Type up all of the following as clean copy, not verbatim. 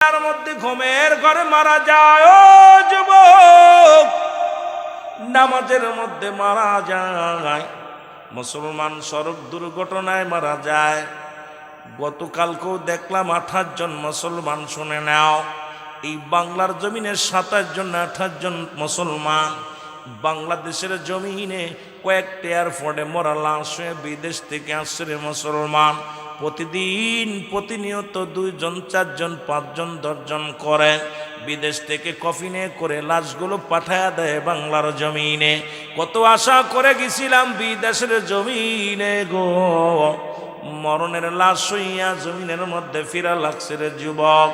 তার মধ্যে ঘুমের ঘরে মারা যায় ও যুবক, নামাজের মধ্যে মারা যায়, মুসলমান সড়ক দুর্ঘটনায় মারা যায়। গতকালকেও দেখলাম 28 জন মুসলমান, শুনে নাও, এই বাংলার জমিনে 27 জন 28 জন মুসলমান, বাংলাদেশের জমিনে কয়েকটা এয়ারপোর্টে মরা লাশ হয়ে বিদেশ থেকে আসছে রে মুসলমান। প্রতিদিন প্রতিনিয়ত 2 জন 4 জন 5 জন 10 জন করে বিদেশ থেকে কফিনে করে লাশগুলো পাঠায় দেয় বাংলার জমিনে। কত আশা করে গেছিলাম বিদেশের জমিনে গো, মরণের লাশ হইয়া জমিনের মধ্যে ফিরা লাগছে রে যুবক।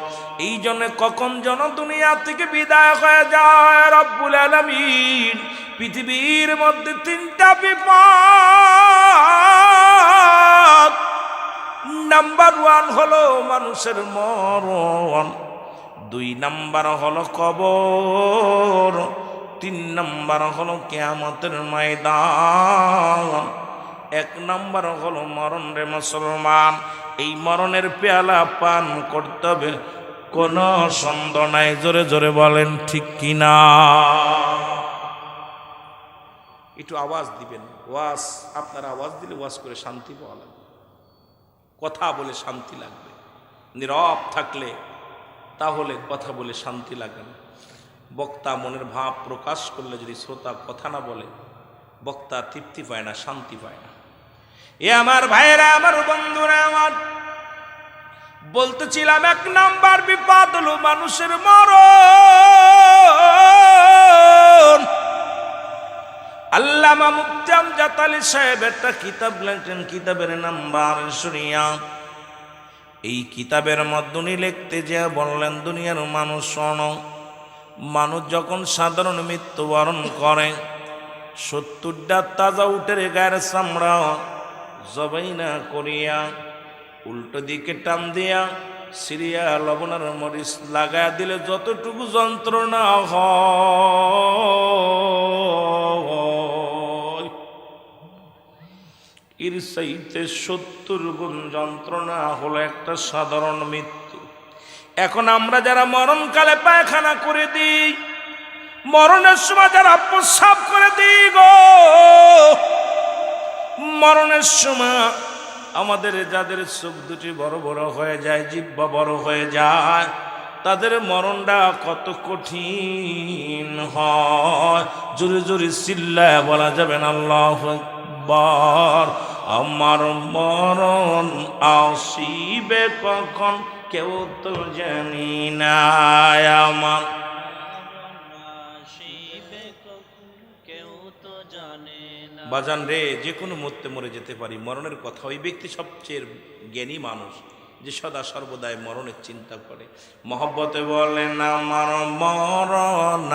এই জন্য কখন যেন দুনিয়া থেকে বিদায় হয়ে যায় রব্বুল আলামিন পৃথিবীর মধ্যে 3টা বিপদ। নাম্বার 1 হলো মানুষের মরণ, 2 নাম্বার হলো কবর, 3 নাম্বার হলো কিয়ামতের ময়দান, 1 নাম্বার হলো মরণ রে মুসলমান। এই মরণের পেয়ালা পান করতে হবে, কোনো সন্দেহ নাই। জোরে জোরে বলেন ঠিক কিনা? একটু আওয়াজ দিবেন। ওয়াজ আপনারা আওয়াজ দিলে ওয়াজ করে শান্তি পাওয়া লাগবে, কথা বলে শান্তি লাগবে। নীরব থাকলে তাহলে কথা বলে শান্তি লাগে না। বক্তা মনের ভাব প্রকাশ করলে যদি শ্রোতা কথা না বলে, বক্তা তৃপ্তি পায় না, শান্তি পায় না। এ আমার ভাইয়েরা, আমার বন্ধুরা, আমার বলতেছিলাম 1 নাম্বার বিপদ হলো মানুষের মরণ। আল্লামা মুফতি আমজাদ আলী সাহেব একটা কিতাব লেখেন, কিতাবের নাম্বার শুনিয়া। এই কিতাবের মধ্যে উনি লিখতে যে বললেন, দুনিয়ার মানুষ শোনো, মানুষ যখন সাধারণ মৃত্যুবরণ করে 70টা তাজা উটের গায়ের চামড়া জবাই না করিয়া উল্টো দিকে টান দিয়া সিরিয়া লবণের মরিচ লাগায় দিলে যতটুকু যন্ত্রণা হয় এর চাইতে 70 গুণ যন্ত্রণা হলো একটা সাধারণ মৃত্যু। এখন আমরা যারা মরণকালে পায়খানা করে দিই, মরণের সময় যারা প্রস্রাব করে দিই গো, মরণের সময় আমাদের যাদের চোখ দুটি বড় বড় হয়ে যায়, জিহ্বা বড় হয়ে যায়, তাদের মরণটা কত কঠিন হয়। জোরে জোরে চিল্লায় বলা যাবে না আল্লাহু আকবার। আমার মরণ আসিবে কখন কেউ তো জানি না, আমার বাজান রে, যে কোনো মুহূর্তে মরে যেতে পারি, মরণের কথা। ওই ব্যক্তি সবচেয়ে জ্ঞানী মানুষ যে সদা সর্বদাই মরণের চিন্তা করে। মহব্বতে বলেন আমার মরণ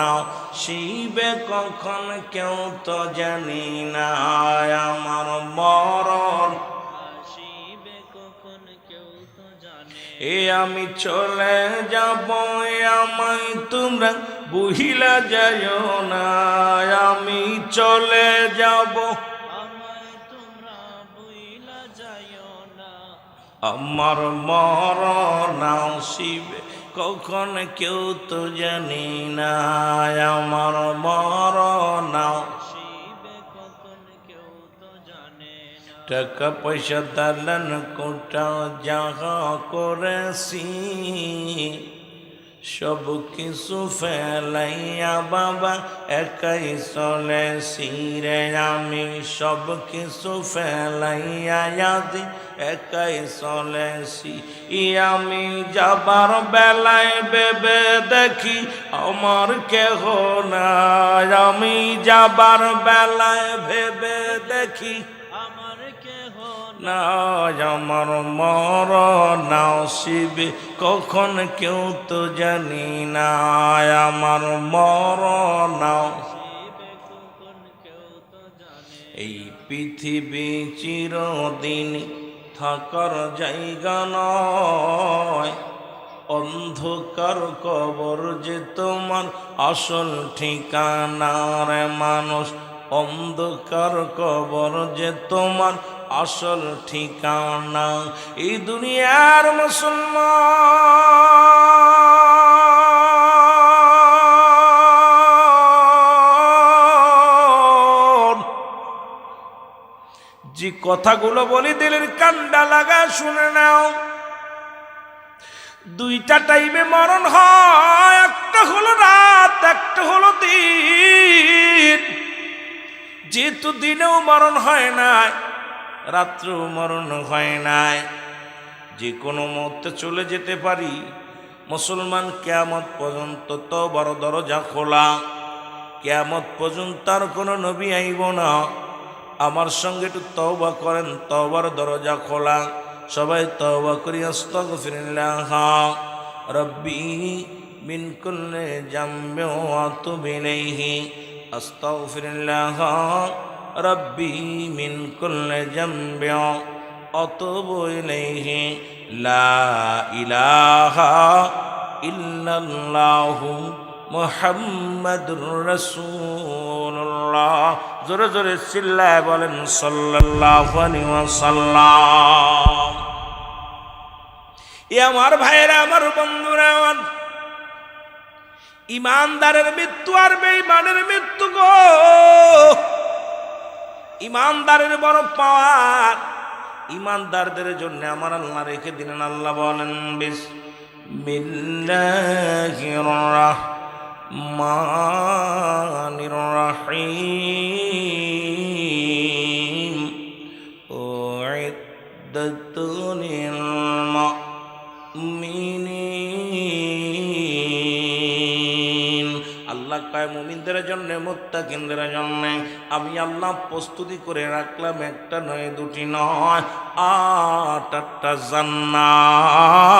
শিবে কখন কেউ তো জানি না, আমার মরণ শিবে কখন কেউ তো জানে। এ আমি চলে যাব, আমায় তোমরা বুহিলা যাইও না, আমি চলে যাব, আমায় তোমরা বুহিলা যাইও না, আমার মরণ আসিবে কখন কেউ তো জানি না, আমার মরণ আসিবে কখন কেউ তো জানে না। টাকা পয়সা দালান কোটা যাহা করেছি সব কিছু ফেলাইয়া বাবা একাই চলেছি রে, আমি সব কিছু ফেলাইয়া আদি একাই চলেছি। আমি যাবার বেলায় ভেবে দেখি আমার কেহ নাই, আমি যাবার বেলায় ভেবে দেখি আমার কেহ না, আমার মরণ আসিবে কখন কেউ তো জানি না, আমার মরণ আসিবে কখন কেউ তো জানে। এই পৃথিবী চিরদিন থাকার জায়গা নয়, অন্ধকার কবর যে তোমার আসল ঠিকানা রে মানুষ, অন্ধকার কবর যে তোমার আসল ঠিকানা। এই দুনিয়ার মুসলমান কথাগুলো বলি দিলের কান্ডা লাগা শুনে নাও। দুইটা টাইমে মরণ হয়, একটা হলো রাত, একটা হলো দিন। যেহেতু দিনেও মরণ হয় নাই, রাত্রেও মরণ হয় নাই, যে কোনো মুহূর্তে চলে যেতে পারি। মুসলমান কিয়ামত পর্যন্ত তওবার দরজা খোলা, কিয়ামত পর্যন্ত আর কোনো নবী আইব না। আমার সঙ্গে একটু তওবা করেন, তওবার দরজা খোলা। সবাই তওবা করি, আস্তাগফিরুল্লাহ রব্বি মিন কুল্লি যামবি ওয়া আতুবু ইলাইহি, আস্তাগফিরুল্লাহ রব্বি মিন কুল্লি যামবি ওয়া আতুবু ইলাইহি, লা ইলাহা ইল্লাল্লাহু মুহাম্মাদুর রাসূলুল্লাহ। জোরে জোরে চিল্লায় বলেন সাল্লাল্লাহু আলাইহি ওয়াসাল্লাম। এ আমার ভাইয়েরা, আমার বন্ধুরা, আমার ইমানদারের মৃত্যু আর বেঈমানের মৃত্যু গো। ইমানদারের বড় পাওয়ার, ইমানদারদের জন্য আমার আল্লাহ রেখে দিলেন। আল্লাহ বলেন বিসমিল্লাহির রাহমানির রাহিম, উইদ্দাত লিল মুমিনিন। আল্লাহ কয় মুমিনদের জন্য, মুত্তাকিনদের জন্য আমি আল্লাহ প্রস্তুতি করে রাখলাম, একটা নয়, দুটি নয়, 8টা জান্নাত।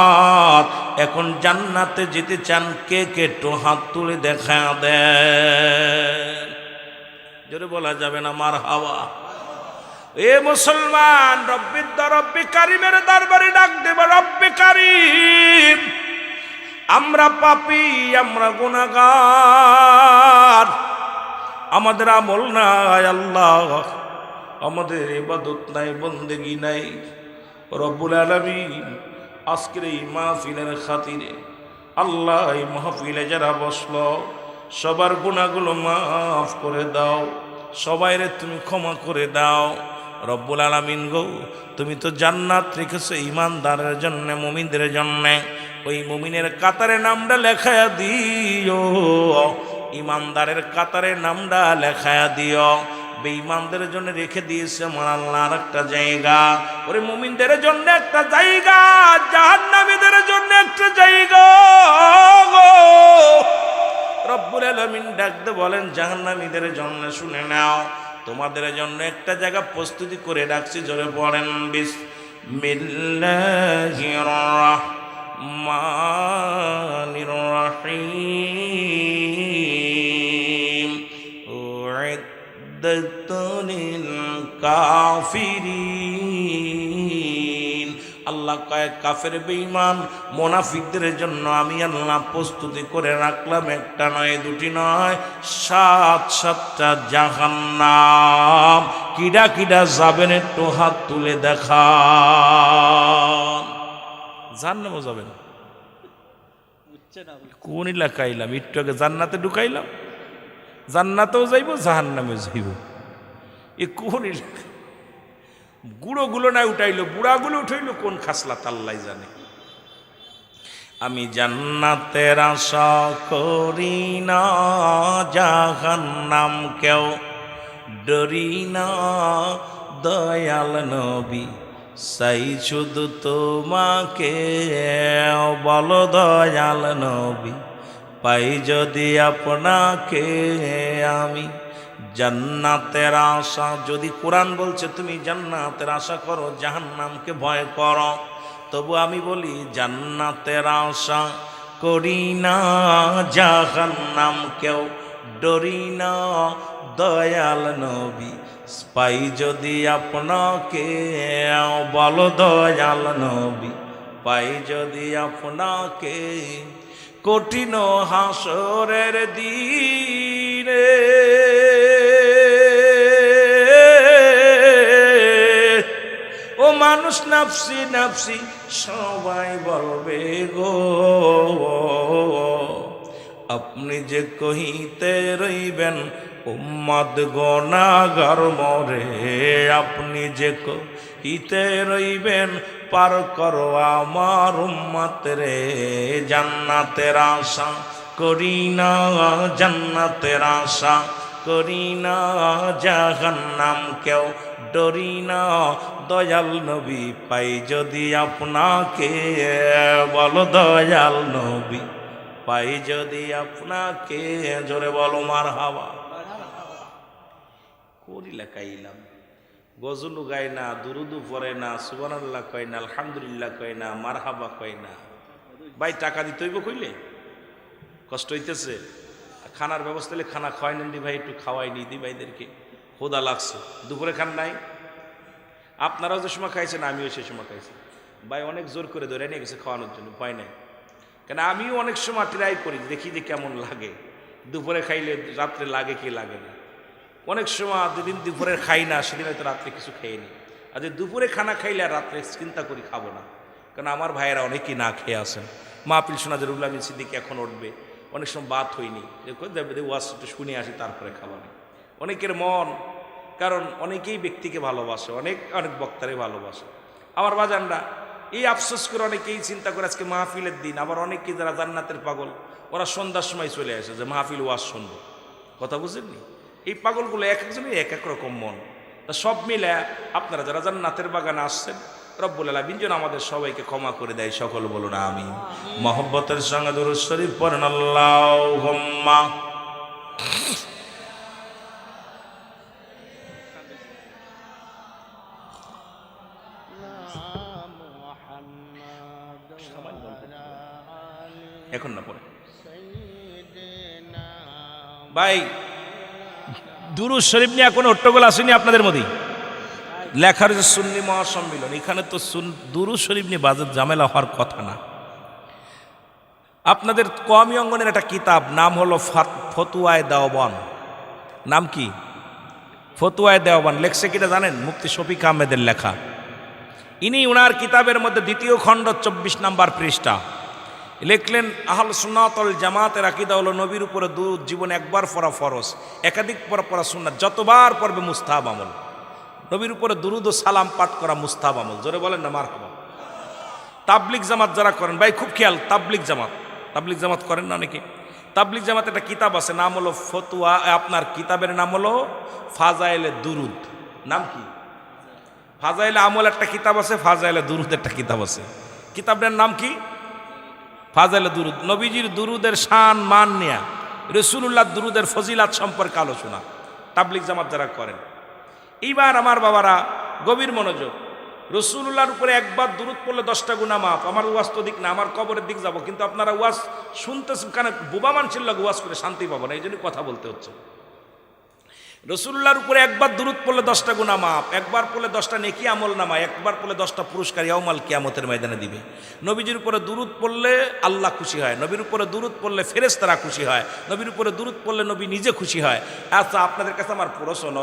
এখন জান্নাতে যেতে চান কে কে? একটু হাত তুলে দেখা দেন। জোরে বলা যাবে না মারহাবা? এ মুসলমান, রব্বি কারিমের দরবারে ডাক দেব, রব্বে কারিম, আমরা পাপী, আমরা গুনাহগার, আমাদের আমল নাই আল্লাহ, আমাদের ইবাদত নাই, বন্দেগী নাই। রব্বুল আলামিন, আজকের এই মাহফিলের খাতিরে আল্লাহ, এই মাহফিলে যারা বসলো সবার গুনাহগুলো মাফ করে দাও, সবাইরে তুমি ক্ষমা করে দাও। রব্বুল আলামিন গো, তুমি তো জান্নাত রেখেছো ইমানদারের জন্য, মুমিনদের জন্য। ওই মুমিনের কাতারে নামটা লেখায়া দিও, ইমানদারের কাতারে নামটা লেখায়া দিও। বেঈমানদের জন্য রেখে দিয়েছে আমার আল্লাহ আর একটা জায়গা। ওরে মুমিনদের জন্য একটা জায়গা, জাহান্নামীদের জন্য একটা জায়গা। রব্বুল আলামিন ডাকতে বলেন, জাহান্নামীদের জন্য শুনে নাও, তোমাদের জন্য একটা জায়গা প্রস্তুতি করে রাখছি। জোরে পড়েন বিসমিল্লাহির রাহমানির রাহিম, উইদ্দাত লিল কাফিরিন। আল্লাহ কয় কাফের, বেঈমান, মুনাফিকদের জন্য আমি আল্লাহ প্রস্তুতি করে রাখলাম, একটা নয়, দুটি নয়, 7টা জাহান্নাম। কিডা কিডা যাবেন একটু হাত তুলে দেখান। জাহান্নামে যাবেন? কোন এলাকায় এলাম? একটু আগে জান্নাতে ঢুকাইলাম, জান্নাতেও যাইব, জাহান্নামে যাইব। এ কোন এলাকা? গুঁড়োগুলো না উঠাইলো, বুড়াগুলো উঠাইলো, কোন খাসলা তাল্লাই জানে। আমি জান্নাতের আশা করি না, জাহান্নাম কেউ ডরি না, দয়াল নবী চাই শুধু তোমাকে। বলো দয়াল নবী, পাই যদি আপনাকে আমি জান্নাতের আশা। যদি কোরআন বলছে তুমি জান্নাতের আশা করো, জাহান্নামকে ভয় করো, তবু আমি বলি জান্নাতের আশা করি না, জাহান্নাম কেউ ডরি না, দয়াল নবী পাই যদি আপনাকে। বলো দয়াল নবী, পাই যদি আপনাকে। কঠিন হাসরের দিনে ও মানুষ নাফসি নাফসি সবাই বলবে গো, আপনি যে কহিতে রইবেন উম্মত গুনাহগার মরে আপনি যে কইতে রইবেন পার করো আমার উম্মত রে জান্নাতের আশা করি না জান্নাতের আশা করি না জাহান্নাম কেউ ডরি না দয়াল নবী পাই যদি আপনাকে বলো দয়াল নবী পাই যদি আপনাকে জোরে বলো মারহাবা করি লেখাইলাম গজলু গাই না দুরুদু পড়ে না সুবহানাল্লাহ কয় না আলহামদুলিল্লাহ কয় না মারহাবা কয় না ভাই টাকা দিতে হইব কইলে কষ্ট হইতেছে খানার ব্যবস্থা হলে খানা খাওয়াই নেন দি ভাই একটু খাওয়াই নি দি ভাইদেরকে খোদা লাগছে দুপুরে খান নাই আপনারাও যে সময় খাইছেন আমিও সেই সময় খাইছি ভাই অনেক জোর করে ধরে নিয়ে গেছে খাওয়ানোর জন্য ভয় নাই কেন আমিও অনেক সময় ট্রাই করি দেখি যে কেমন লাগে দুপুরে খাইলে রাত্রে লাগে কি লাগে না অনেক সময় যেদিন দুপুরে খাই না সেদিন হয়তো রাত্রে কিছু খেয়ে নি আর যে দুপুরে খানা খাইলে আর রাত্রে চিন্তা করি খাবো না কারণ আমার ভাইয়েরা অনেকেই না খেয়ে আসেন মাহফিল শোনা যে রুল আমিন সিদ্দিক এখন উঠবে অনেক সময় বাত হয়নি ওয়াজ একটু শুনে আসি তারপরে খাওয়া নেই অনেকের মন কারণ অনেকেই ব্যক্তিকে ভালোবাসে অনেক অনেক বক্তারে ভালোবাসে আমার বাজানরা এই আফসোস করে অনেকেই চিন্তা করে আজকে মাহফিলের দিন আবার অনেকেই যারা জান্নাতের পাগল ওরা সন্ধ্যার সময় চলে আসে যে মাহফিল ওয়াজ শুনবো কথা বুঝেননি এই পাগলগুলো এক একজনই এক এক রকম মন তা সব মিলে আপনারা যারা জান্নাতের বাগানে আসছেন রব্বুল আলামিন যেন আমাদের সবাইকে ক্ষমা করে দেয় সকল বলুন আমিন মহব্বতের সঙ্গে দুরূদ শরীফ পড়েন আল্লাহুম্মা এখন না পড়ে ভাই দুরূদ শরীফ নিয়ে কোনো হট্টগোল আসেনি আপনাদের মধ্যে লেখার যে সুন্নি মহাসম্মিলন এখানে তো দুরূদ শরীফ নিয়ে বাজার ঝামেলা হওয়ার কথা না আপনাদের কওমি অঙ্গনের একটা কিতাব নাম হলো ফতুয়ায়ে দেওবান নাম কি ফতুয়ায়ে দেওবান লেখছে কিনা জানেন মুফতি শফিক আহমেদের লেখা ইনি উনার কিতাবের মধ্যে দ্বিতীয় খণ্ড 24 নম্বর পৃষ্ঠা লিখলেন আহলে সুন্নাত ওয়াল জামাতের আকীদা হলো নবীর উপরে দুরূদ জীবনে একবার পড়া ফরজ একাধিক পড়া সুন্নাত যতবার পড়বে মুস্তাহাব আমল নবীর উপরে দুরূদ ও সালাম পাঠ করা মুস্তাহাব আমল জোরে বলেন না মারহাবা তাবলিগ জামাত যারা করেন ভাই খুব খেয়াল তাবলিগ জামাত করেন না অনেকে তাবলিগ জামাত একটা কিতাব আছে নাম হলো ফতুয়া আপনার কিতাবের নাম হলো ফাজাইলে দুরূদ নাম কি ফাজাইলে আমল একটা কিতাব আছে ফাজাইলে দুরূদ একটা কিতাব আছে কিতাবের নাম কি ফাজাইলে দুরূদ নবীজির দুরূদের শান মান নিয়া রাসূলুল্লাহর দুরূদের ফজিলাত সম্পর্কে আলোচনা তাবলিগ জামাত যারা করেন এইবার আমার বাবারা গভীর মনোযোগ রাসূলুল্লাহর উপরে একবার দুরূদ পড়লে 10টা গুনাহ মাফ আমার ওয়াজ তো দিক না আমার কবরের দিক যাব কিন্তু আপনারা ওয়াজ শুনতেছেন কেন বোবা মানুষের লাগে ওয়াজ করে শান্তি পাবো না এই জন্য কথা বলতে হচ্ছে রাসূলুল্লাহর উপরে একবার দুরূদ পড়লে 10টা গুনাহ মাফ একবার পড়লে 10টা নেকি আমল নামা একবার পড়লে 10টা পুরস্কার ইয়াউমাল কিয়ামতের ময়দানে দিবে নবীজির উপরে দুরূদ পড়লে আল্লাহ খুশি হয় নবীর উপরে দুরূদ পড়লে ফেরেশতারা খুশি হয় নবীর উপরে দুরূদ পড়লে নবী নিজে খুশি হয় আচ্ছা আপনাদের কাছে আমার প্রশ্ন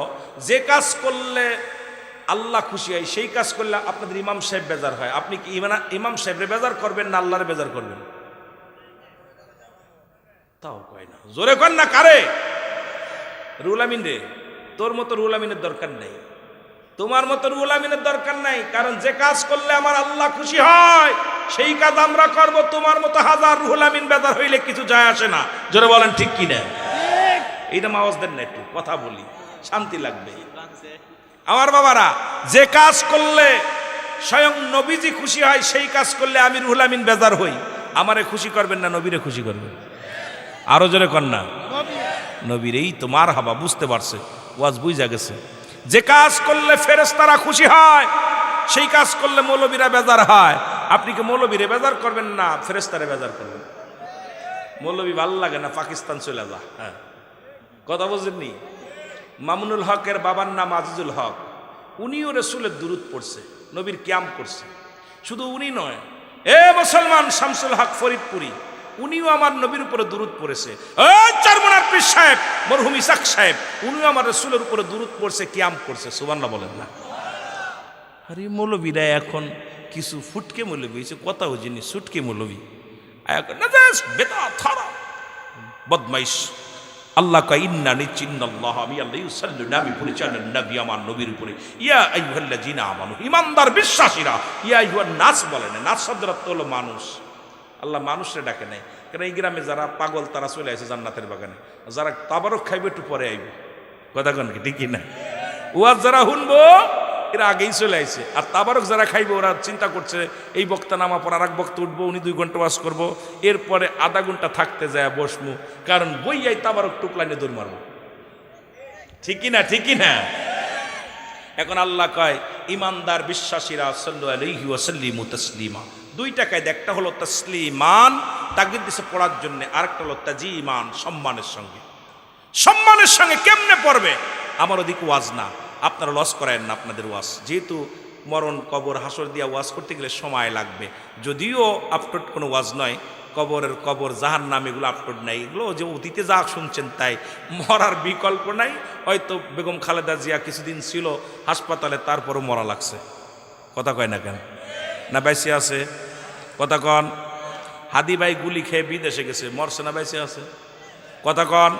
যে কাজ করলে আল্লাহ খুশি হয় সেই কাজ করলে আপনাদের ইমাম সাহেব বেজার হয় আপনি কি ইমাম সাহেবরে বেজার করবেন না আল্লাহরে বেজার করবেন তাও কয় না জোরে কর না কারে রুল আমিন রে তোর মতো রুল আমিনের দরকার নাই তোমার মতো রুল আমিনের দরকার নাই কারণ যে কাজ করলে আমার আল্লাহ খুশি হয় সেই কাজ আমরা করব তোমার মতো হাজার রুল আমিন বেজার হইলে কিছু যায় আসে না জোরে বলেন ঠিক কি না এইটা আওয়াজ দেন না একটু কথা বলি শান্তি লাগবে আমার বাবারা যে কাজ করলে স্বয়ং নবীজি খুশি হয় সেই কাজ করলে আমি রুহুল আমিন বেজার হই আমারে খুশি করবেন না নবীরে খুশি করবেন আরো জোরে কর না নবীর এই তো মারহাবা বুঝতে পারছে ওয়াজ বুঝা গেছে যে কাজ করলে ফেরেশতারা খুশি হয় সেই কাজ করলে মৌলবীরা বেজার হয় আপনি কি মৌলবীরে বেজার করবেন না ফেরেশতারে বেজার করবেন মৌলবী ভালো লাগে না পাকিস্তান চলে যা হ্যাঁ কথা বুঝেননি মামুনুল হকের বাবার নাম আজিজুল হক উনিও রাসূলের দুরূদ পড়ছে নবীর কিয়াম করছে শুধু উনি নয় এ মুসলমান শামসুল হক ফরিদপুরি উনিও আমার নবীর উপরে দুরূদ পড়েছে এই চারমনার পীর সাহেব মরহুম ইসাক সাহেব উনিও আমার রাসূলের উপরে দুরূদ পড়ছে কিয়াম করছে সুবহানাল্লাহ বলেন না আরে মৌলবীরা এখন কিছু ফুটকে মৌলবী হয়েছে কথাও জিনিস সুটকে মৌলবী বেদা থারা বদমাইশ আল্লাহ কয় ইন্না নিশ্চিন্নাল্লাহ, আমি আল্লাহ ইউসাল্লুনা, আমি পরিচালন নবী আমার নবীর উপরে, ইয়া আইয়ুহাল্লাযিনা আমানু, ঈমানদার বিশ্বাসীরা, ইয়া আইয়ুহান নাস বলেন, নাস শব্দের অর্থ হলো মানুষ। আল্লাহ মানুষরে ডাকে নাই, কারণ এই গ্রামে যারা পাগল তারা চলে আসে জান্নাতের বাগানে, যারা তাবারক খাইবে একটু পরে আইব, কথা কন কি ঠিকই না? ওয়াজ যারা শুনবো এরা আগেই চলে আইছে, আর তাবারক যারা খাইবে ওরা চিন্তা করছে এই বক্তা নামা পর আর এক বক্তা উঠবো, উনি 2 ঘন্টা ওয়াজ করবো, এরপরে আধা ঘন্টা থাকতে যায় বসমু, কারণ বইয়াই তাবারক টুকলাইনে দৌড় মারবো, ঠিকই না? ঠিকই না? এখন আল্লাহ কয় ইমানদার বিশ্বাসীরা সাল্লু আলাইহি ওয়া সাল্লিমু তাসলিমা, 2টা কায়দা, একটা হলো তাসলিমান তাকবীর দিছে পড়ার জন্য, আরেকটা হলো তাজিমান সম্মানের সঙ্গে। সম্মানের সঙ্গে কেমনে পড়বে? আমার ওদিকে ওয়াজ না, আপনারা লস করায়েন না আপনাদের ওয়াজ, যেহেতু মরণ কবর হাসর দিয়া ওয়াজ করতে গেলে সময় লাগবে, যদিও আপলোড কোনো ওয়াজ নয়, কবর জাহান্নাম এগুলো আপলোড নাই, এগুলো যে অতীতে যা শুনছেন তাই, মরার বিকল্প নাই। হয়তো বেগম খালেদা জিয়া কিছুদিন ছিল হাসপাতালে, তারপরও মরা লাগছে, কথা কয় না কেন? না বাইসে আছে? কথা কন। হাদি ভাই গুলি খেয়ে বিদেশে গেছে, মরছে না বাইসে আছে? কথা কন।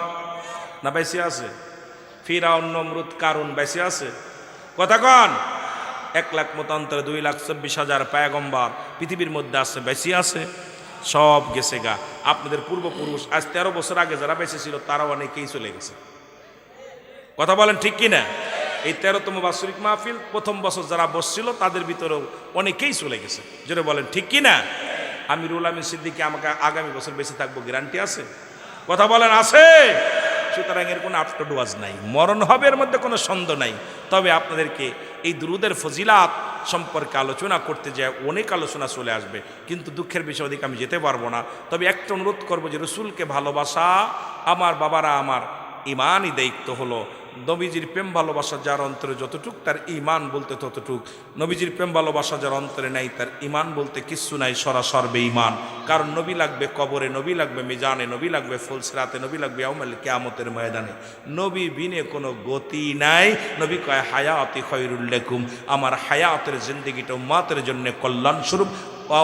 না বাইসে আছে? ফিরাউন নমরুদ কারুন বাইসে আছে? কথা কন। 1 লাখ মতান্তরে 2,24,000 পয়গম্বর পৃথিবীর মধ্যে আছে, বাইসে আছে? সব গেছে গা। আপনাদের পূর্বপুরুষ আজ 13 বছর আগে যারা বেঁচে ছিল তারাও অনেকেই চলে গেছে, কথা বলেন ঠিক কিনা? এই 13তম বাৎসরিক মাহফিল প্রথম বছর যারা বসছিল তাদের ভিতরেও অনেকেই চলে গেছে, যেটা বলেন ঠিক কিনা? আমিরুল আমিন সিদ্দিকী আমাকে আগামী বছর বেঁচে থাকবো, গ্যারান্টি আছে? কথা বলেন আছে? সুতরাং এর কোনো আপলোড ওয়াজ নাই, মরণ হবে এর মধ্যে কোনো সন্দেহ নাই। তবে আপনাদেরকে এই দুরুদের ফজিলাত সম্পর্কে আলোচনা করতে যায় অনেক আলোচনা চলে আসবে, কিন্তু দুঃখের বিষয় ওদিকে আমি যেতে পারবো না। তবে একটা অনুরোধ করবো যে রসুলকে ভালোবাসা, আমার বাবারা আমার ইমানই দায়িত্ব হলো। নবীজির প্রেম ভালোবাসা যার অন্তরে যতটুক, তার ইমান বলতে ততটুক। নবীজির প্রেম ভালোবাসা যার অন্তরে নাই, তার ইমান বলতে কিচ্ছু নাই, সরাসর বেঈমান। কারণ নবী লাগবে কবরে, নবী লাগবে মিজানে, নবী লাগবে ফুলসিরাতে, নবী লাগবে ইয়াউমুল কিয়ামতের ময়দানে। নবী বিনে কোনো গতি নাই। নবী কয় হায়াতি খায়রুল লাকুম, আমার হায়াতের জিন্দেগিটা উম্মতের জন্য কল্যাণ স্বরূপ,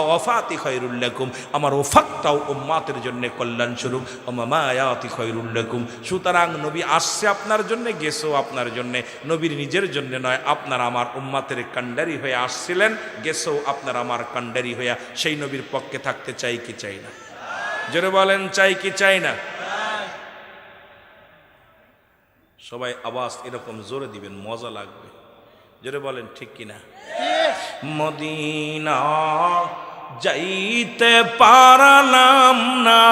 ওয়াফাতি খায়রুল লাকুম, আমার ওফাতটাও উম্মতের জন্য কল্যাণ স্বরূপ, মামায়াতি খায়রুল লাকুম। সুতরাং নবী আসছে আপনার জন্য, গেছেও আপনার জন্য, নবীর নিজের জন্য নয়, আপনার আমার উম্মতের কান্ডারি হয়ে আসছিলেন, গেছেও আপনার আমার কান্ডারি হইয়া সেই নবীর পক্ষে থাকতে চাই কি চাই না? জোরে বলেন চাই কি চাই না? সবাই আওয়াজ এরকম জোরে দিবেন, মজা লাগবে। জোরে বলেন ঠিক কিনা? মদিনা যাইতে পারলাম না,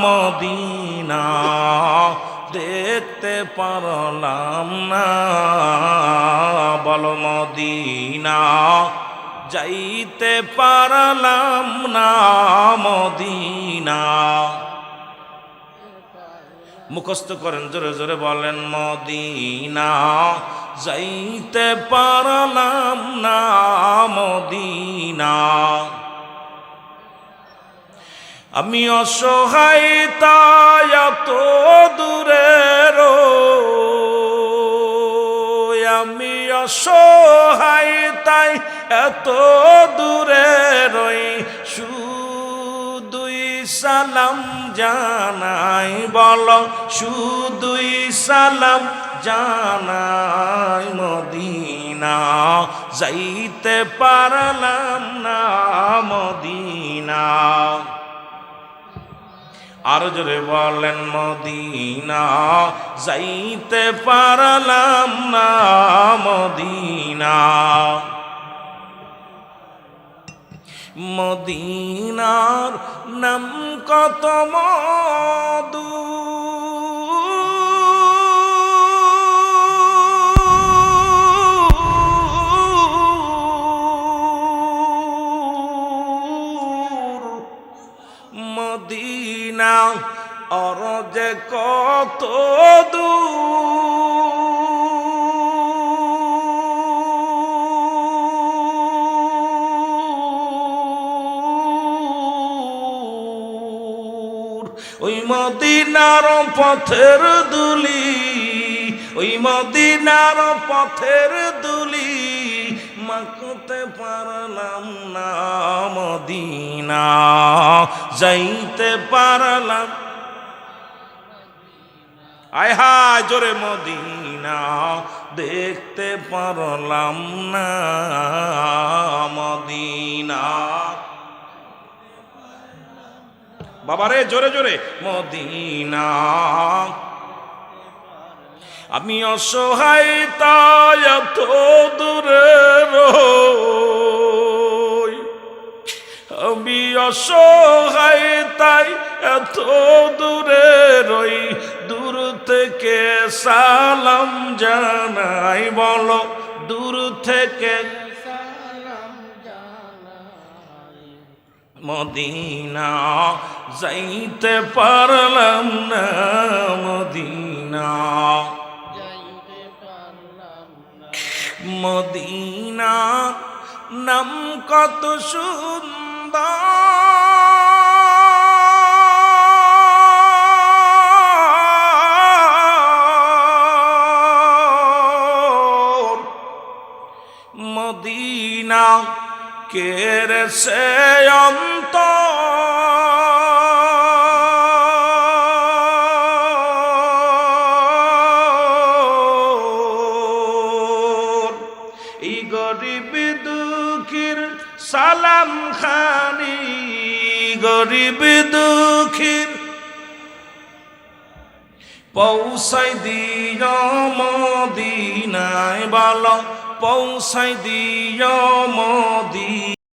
মদিনা দেখতে পারলাম না, বলো মদিনা যাইতে পারলাম না, মদিনা। মুখস্থ করেন, জোরে জোরে বলেন মদিনা যাইতে পারলাম না, মদিনা। আমি অসহায় তাই এত দূরে রই, আমি অসহায় তাই এত দূরে রই, শুধুই সালাম জানাই, বলো শুধুই সালাম জানাই, মদিনা যাইতে পারলাম না, মদিনা। আর জোরে বলেন মদিনা যাইতে পারলাম না, মদিনা। মদিনার নাম কত মধু, মদিনা আর যে কত দূর, ওই মদিনার পথের দুলি, ওই মদিনার পথের দুলি মাখতে পারলাম না, মদিনা যাইতে পারলাম। আয় হায় জোরে মদিনা দেখতে পারলাম না মদিনা। বাবারে জোরে জোরে মদিনা। আমি অসহায় তাই এত দূরে রই, আমি অসহায় তাই এত দূরে রই, দূর থেকে সালাম জানাই, বলো দূর থেকে মদিনা যাইতে পারলাম না মদিনা। মদিনা নাম কত সুন্দর, মদিনা কেরে সে অন্তর। এই গরিব দুঃখীর সালাম খানি, গরিব দুঃখীর পৌঁছাই দিও মদিনায়, বলো পৌঁছাই দিও মদিনায়।